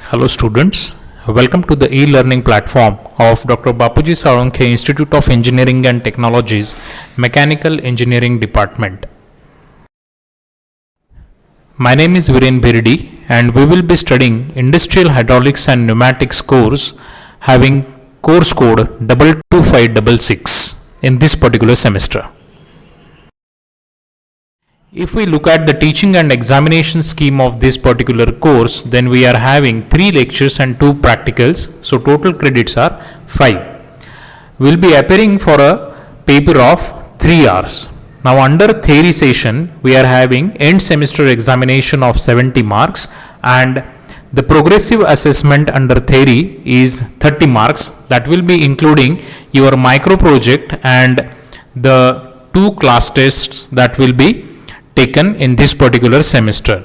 Hello students, welcome to the e-learning platform of Dr. Bapuji Salunkhe Institute of Engineering and Technologies, Mechanical Engineering Department. My name is Viren Birdi and we will be studying Industrial Hydraulics and Pneumatics course having course code 22566 in this particular semester. If we look at the teaching and examination scheme of this particular course, then we are having 3 lectures and 2 practicals. So total credits are 5. We will be appearing for a paper of 3 hours. Now under theory session, we are having end semester examination of 70 marks and the progressive assessment under theory is 30 marks. That will be including your micro project and the 2 class tests that will be taken in this particular semester.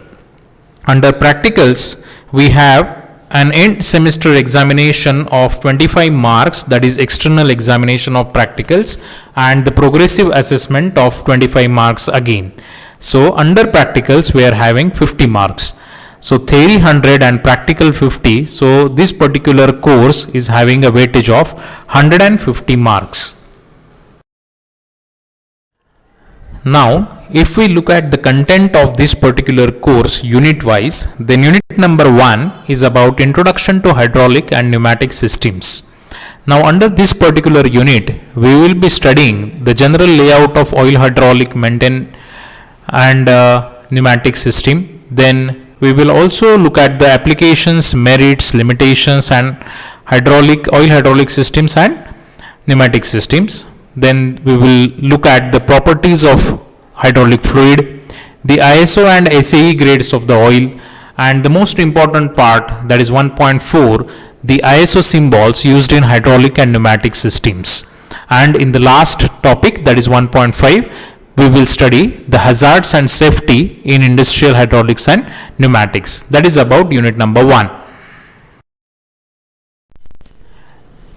Under practicals, we have an end semester examination of 25 marks, that is external examination of practicals, and the progressive assessment of 25 marks again. So under practicals, we are having 50 marks. So theory 100 and practical 50. So this particular course is having a weightage of 150 marks. Now, if we look at the content of this particular course unit wise, then unit number 1 is about Introduction to Hydraulic and Pneumatic Systems. Now under this particular unit, we will be studying the general layout of oil hydraulic maintenance and pneumatic system. Then we will also look at the applications, merits, limitations and oil hydraulic systems and pneumatic systems. Then we will look at the properties of hydraulic fluid, the ISO and SAE grades of the oil, and the most important part, that is 1.4, the ISO symbols used in hydraulic and pneumatic systems. And in the last topic, that is 1.5, we will study the hazards and safety in industrial hydraulics and pneumatics. That is about unit number 1.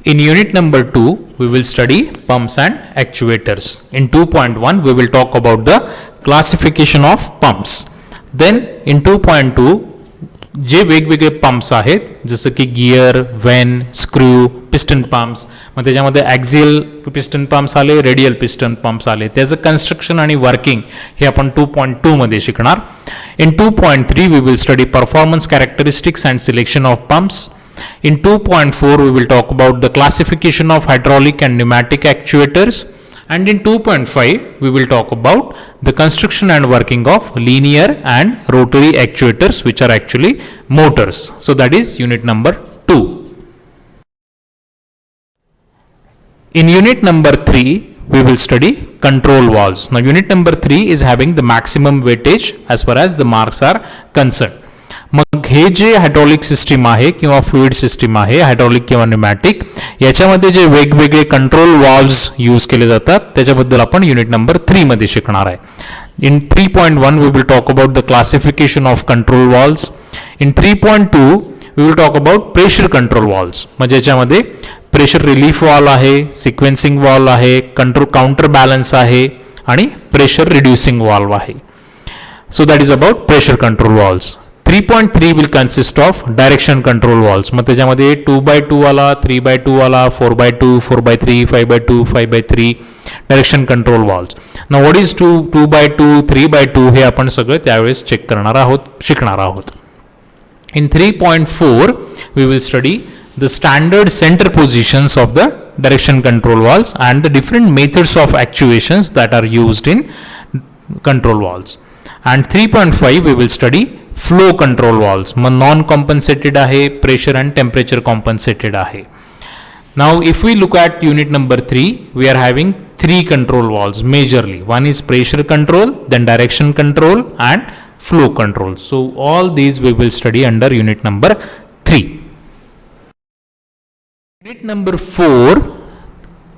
In unit number 2, we will study pumps and actuators. In 2.1, we will talk about the classification of pumps. Then in 2.2, जे वेगवेगळे pumps आहेत जसं की gear, vane, screw, piston pumps, मग त्याच्यामध्ये axial piston pumps आले, radial piston pumps आले, त्याचं construction आणि वर्किंग हे आपण 2.2 मध्ये शिकणार. इन 2.3 we will study performance characteristics and selection of pumps. In 2.4 we will talk about the classification of hydraulic and pneumatic actuators, and in 2.5 we will talk about the construction and working of linear and rotary actuators, which are actually motors. So that is unit number 2. In unit number 3 we will study control valves. Now unit number 3 is having the maximum weightage as far as the marks are concerned. मग हे जे hydraulic system आहे किंवा fluid system आहे, hydraulic किंवा pneumatic, याच्यामध्ये जे वेगवेगळे कंट्रोल व्हॉल्व्स यूज केले जातात त्याच्याबद्दल आपण युनिट नंबर 3 मध्ये शिकणार आहे. In 3.1 we will talk about the classification of control valves. In 3.2 we will talk about pressure control valves, म्हणजे याच्यामध्ये प्रेशर रिलीफ व्हॉल्व आहे, सिक्वेन्सिंग व्हॉल्व आहे, काउंटर बॅलन्स आहे आणि प्रेशर रिड्युसिंग व्हॉल्व आहे. So that is about pressure control valves. 3.3 will consist of direction control valves. मग त्याच्यामध्ये 2x2 वाला, 3x2 वाला, 4x2, 4x3, 5x2, 5x3 direction control valves. Now what is 2x2, 3x2 हे आपण सगळं त्यावेळेस चेक करणार आहोत, शिकणार आहोत. In 3.4 we will study the standard center positions of the direction control valves and the different methods of actuations that are used in control valves. And 3.5 we will study flow control valves. मग non compensated आहे, pressure and temperature compensated आहे. Now if we look at unit number 3, we are having 3 control valves majorly. One is pressure control, then direction control and flow control. So all these we will study under unit number 3.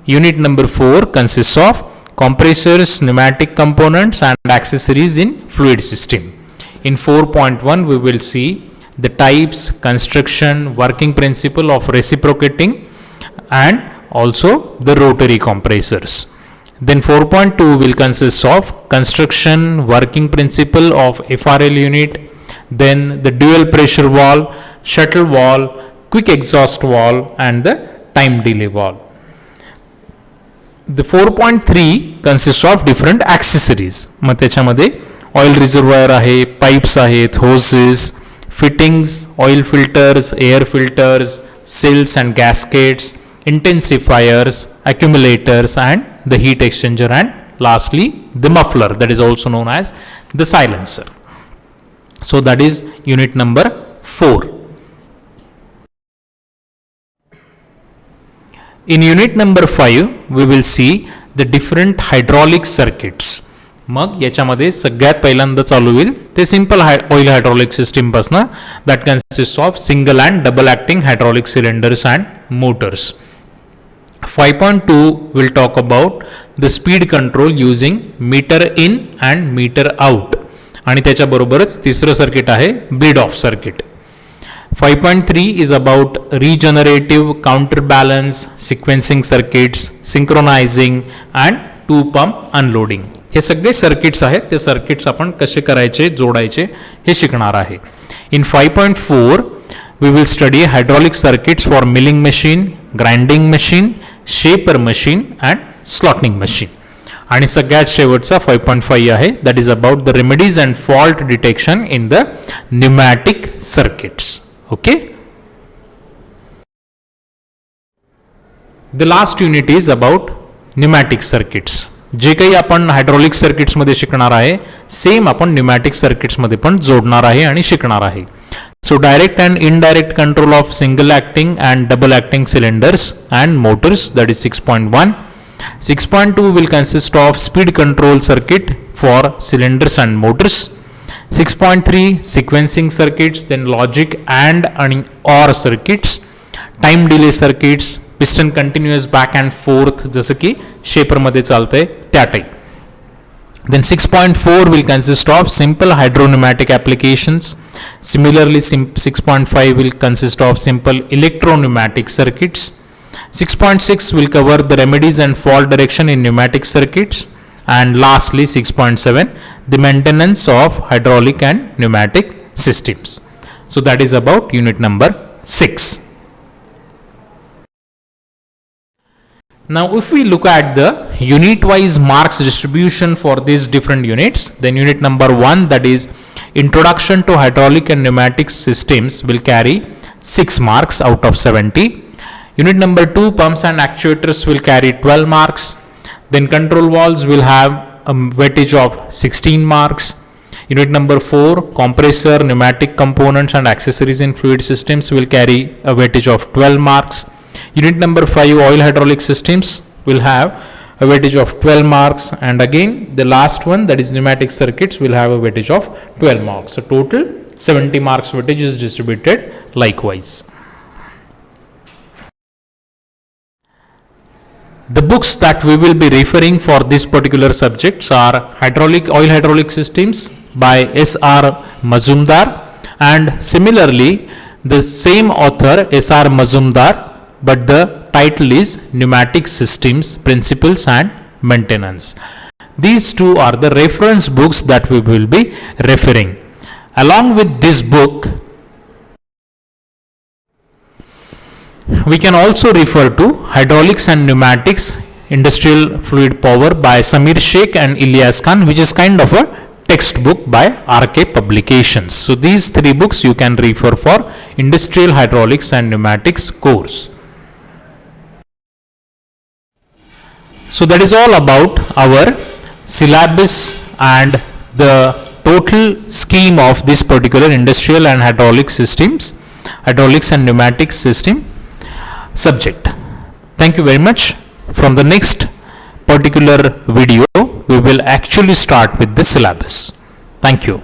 Unit number 4 consists of compressors, pneumatic components and accessories in fluid system. In 4.1 we will see the types, construction, working principle of reciprocating and also the rotary compressors. Then 4.2 will consist of construction, working principle of FRL unit, then the dual pressure valve, shuttle valve, quick exhaust valve, and the time delay valve. The 4.3 consists of different accessories. मग त्याच्यामध्ये oil reservoir आहे, pipes आहेत, hoses, fittings, oil filters, air filters, seals and gaskets, intensifiers, accumulators, and the heat exchanger, and lastly the muffler, that is also known as the silencer. So that is unit number 4. In unit number 5 we will see the different hydraulic circuits. मग याच्यामध्ये सगळ्यात पहिल्यांदा चालू होईल ते simple oil hydraulic system पासून, that consist of single and double acting hydraulic cylinders and Motors. 5.2 will talk about the speed control using meter in and meter out, आणि त्याच्याबरोबरच तिसरं circuit आहे bleed of circuit. 5.3 is about regenerative, counterbalance, sequencing circuits, synchronizing and two pump unloading. हे सगळे circuits आहेत, ते circuits आपण कसे करायचे, जोडायचे हे शिकणार आहे. In 5.4 we will study hydraulic circuits for milling machine, grinding machine, shaper machine and slotting machine. आणि सगळ्यात शेवटचा 5.5 आहे, that is about the remedies and fault detection in the pneumatic circuits. Okay. The last unit is about pneumatic circuits. जे काही आपण hydraulic सर्किट्समध्ये शिकणार आहे same आपण न्यूमॅटिक सर्किट्समध्ये पण जोडणार आहे आणि शिकणार आहे. So direct and indirect control of single acting and double acting cylinders and Motors, that is 6.1. 6.2 will consist of speed control circuit for cylinders and motors. 6.3 sequencing circuits, then logic and or circuits, time delay circuits, piston continuous back and forth जसं की शेपरमध्ये चालतंय त्या type. Then 6.4 will consist of simple hydropneumatic applications. Similarly, 6.5 will consist of simple electro-pneumatic circuits. 6.6 will cover the remedies and fault direction in pneumatic circuits. And lastly, 6.7, the maintenance of hydraulic and pneumatic systems. So that is about unit number 6. Now if we look at the unit wise marks distribution for these different units, then unit number 1, that is introduction to hydraulic and pneumatic systems, will carry 6 marks out of 70. Unit number 2, pumps and actuators, will carry 12 marks. Then control valves will have a weightage of 16 marks. Unit number 4, compressor, pneumatic components and accessories in fluid systems, will carry a weightage of 12 marks. Unit number 5, oil hydraulic systems, will have a weightage of 12 marks, and again the last one, that is pneumatic circuits, will have a weightage of 12 marks. So total 70 marks weightage is distributed likewise. The books that we will be referring for this particular subjects are oil hydraulic systems by S.R. Mazumdar, and similarly the same author S.R. Mazumdar, but the title is Pneumatic Systems, Principles and Maintenance. These two are the reference books that we will be referring. Along with this book, we can also refer to Hydraulics and Pneumatics, Industrial Fluid Power by Samir Sheikh and Ilyas Khan, which is kind of a textbook by RK Publications. So these 3 books you can refer for Industrial Hydraulics and Pneumatics course. So that is all about our syllabus and the total scheme of this particular industrial and hydraulic systems, hydraulics and pneumatic system subject. Thank you very much. From the next particular video, we will actually start with the syllabus. Thank you.